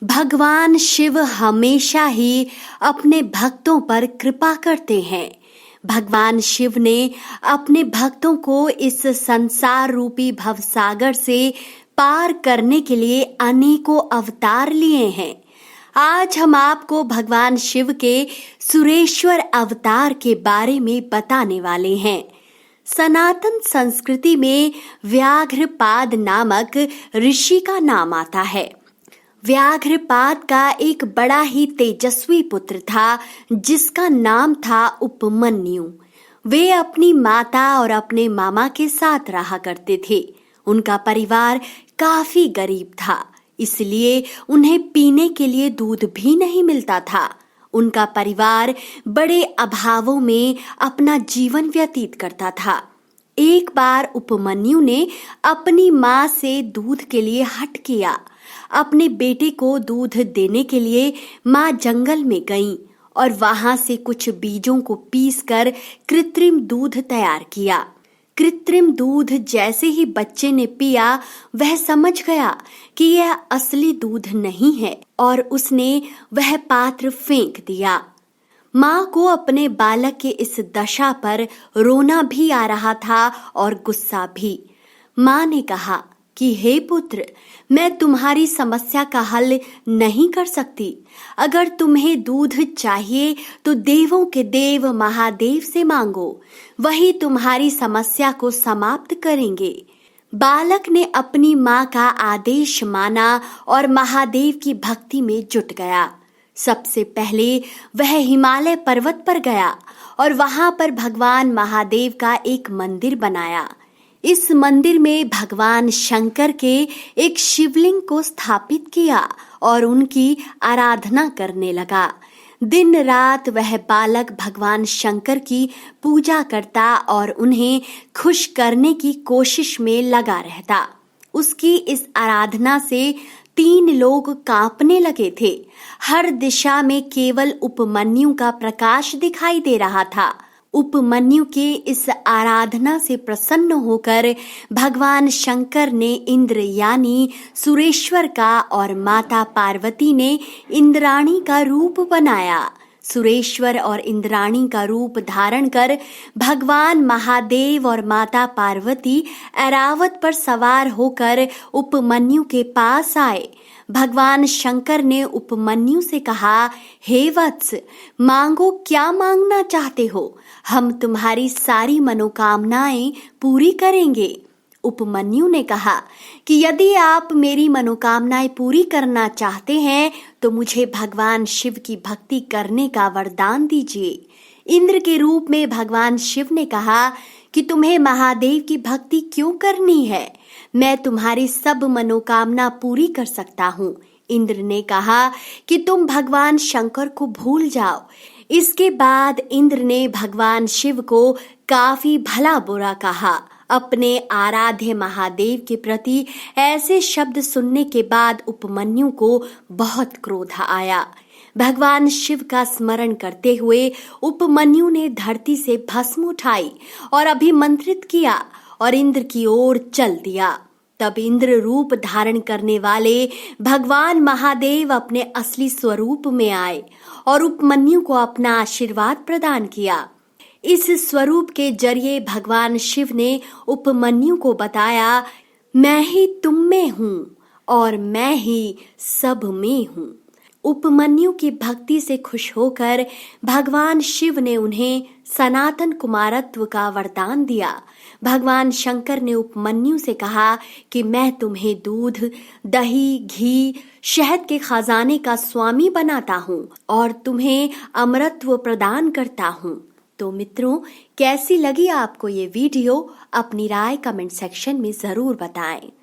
भगवान शिव हमेशा ही अपने भक्तों पर कृपा करते हैं। भगवान शिव ने अपने भक्तों को इस संसार रूपी भवसागर से पार करने के लिए अनेकों अवतार लिए हैं। आज हम आपको भगवान शिव के सुरेश्वर अवतार के बारे में बताने वाले हैं। सनातन संस्कृति में व्याघ्रपाद नामक ऋषि का नाम आता है। व्याघ्रपाद का एक बड़ा ही तेजस्वी पुत्र था जिसका नाम था उपमन्यु। वे अपनी माता और अपने मामा के साथ रहा करते थे। उनका परिवार काफी गरीब था, इसलिए उन्हें पीने के लिए दूध भी नहीं मिलता था। उनका परिवार बड़े अभावों में अपना जीवन व्यतीत करता था। एक बार उपमन्यु ने अपनी माँ से दूध के लिए हठ किया। अपने बेटे को दूध देने के लिए माँ जंगल में गईं और वहां से कुछ बीजों को पीसकर कृत्रिम दूध तैयार किया। कृत्रिम दूध जैसे ही बच्चे ने पिया, वह समझ गया कि यह असली दूध नहीं है और उसने वह पात्र फेंक दिया। माँ को अपने बालक के इस दशा पर रोना भी आ रहा था और गुस्सा भी। माँ ने कहा कि हे पुत्र, मैं तुम्हारी समस्या का हल नहीं कर सकती। अगर तुम्हें दूध चाहिए तो देवों के देव महादेव से मांगो, वही तुम्हारी समस्या को समाप्त करेंगे। बालक ने अपनी माँ का आदेश माना और महादेव की भक्ति में जुट गया। सबसे पहले वह हिमालय पर्वत पर गया और वहां पर भगवान महादेव का एक मंदिर बनाया। इस मंदिर में भगवान शंकर के एक शिवलिंग को स्थापित किया और उनकी आराधना करने लगा। दिन रात वह बालक भगवान शंकर की पूजा करता और उन्हें खुश करने की कोशिश में लगा रहता। उसकी इस आराधना से 3 लोग कांपने लगे थे। हर दिशा में केवल उपमन्यु का प्रकाश दिखाई दे रहा था। उपमन्यु के इस आराधना से प्रसन्न होकर भगवान शंकर ने इंद्र यानी सुरेश्वर का और माता पार्वती ने इंद्राणी का रूप बनाया। सुरेश्वर और इंद्राणी का रूप धारण कर भगवान महादेव और माता पार्वती ऐरावत पर सवार होकर उपमन्यु के पास आए। भगवान शंकर ने उपमन्यु से कहा, हे वत्स, मांगो, क्या मांगना चाहते हो? हम तुम्हारी सारी मनोकामनाएं पूरी करेंगे। उपमन्यु ने कहा कि यदि आप मेरी मनोकामनाएं पूरी करना चाहते हैं तो मुझे भगवान शिव की भक्ति करने का वरदान दीजिए। इंद्र के रूप में भगवान शिव ने कहा कि तुम्हें महादेव की भक्ति क्यों करनी है? मैं तुम्हारी सब मनोकामना पूरी कर सकता हूँ। इंद्र ने कहा कि तुम भगवान शंकर को भूल जाओ। इसके बाद इंद्र ने भगवान शिव को काफी भला बुरा कहा। अपने आराध्य महादेव के प्रति ऐसे शब्द सुनने के बाद उपमन्यु को बहुत क्रोध आया। भगवान शिव का स्मरण करते हुए उपमन्यु ने धरती से भस्म उठाई और अभिमंत्रित किया और इंद्र की ओर चल दिया। तब इंद्र रूप धारण करने वाले भगवान महादेव अपने असली स्वरूप में आए और उपमन्यु को अपना आशीर्वाद प्रदान किया। इस स्वरूप के जरिए भगवान शिव ने उपमन्यु को बताया, मैं ही तुम में हूँ और मैं ही सब में हूँ। उपमन्यु की भक्ति से खुश होकर भगवान शिव ने उन्हें सनातन कुमारत्व का वरदान दिया। भगवान शंकर ने उपमन्यु से कहा कि मैं तुम्हें दूध, दही, घी, शहद के खजाने का स्वामी बनाता हूँ और तुम्हें अमरत्व प्रदान करता हूँ। तो मित्रों, कैसी लगी आपको ये वीडियो? अपनी राय कमेंट सेक्शन में जरूर बताएं।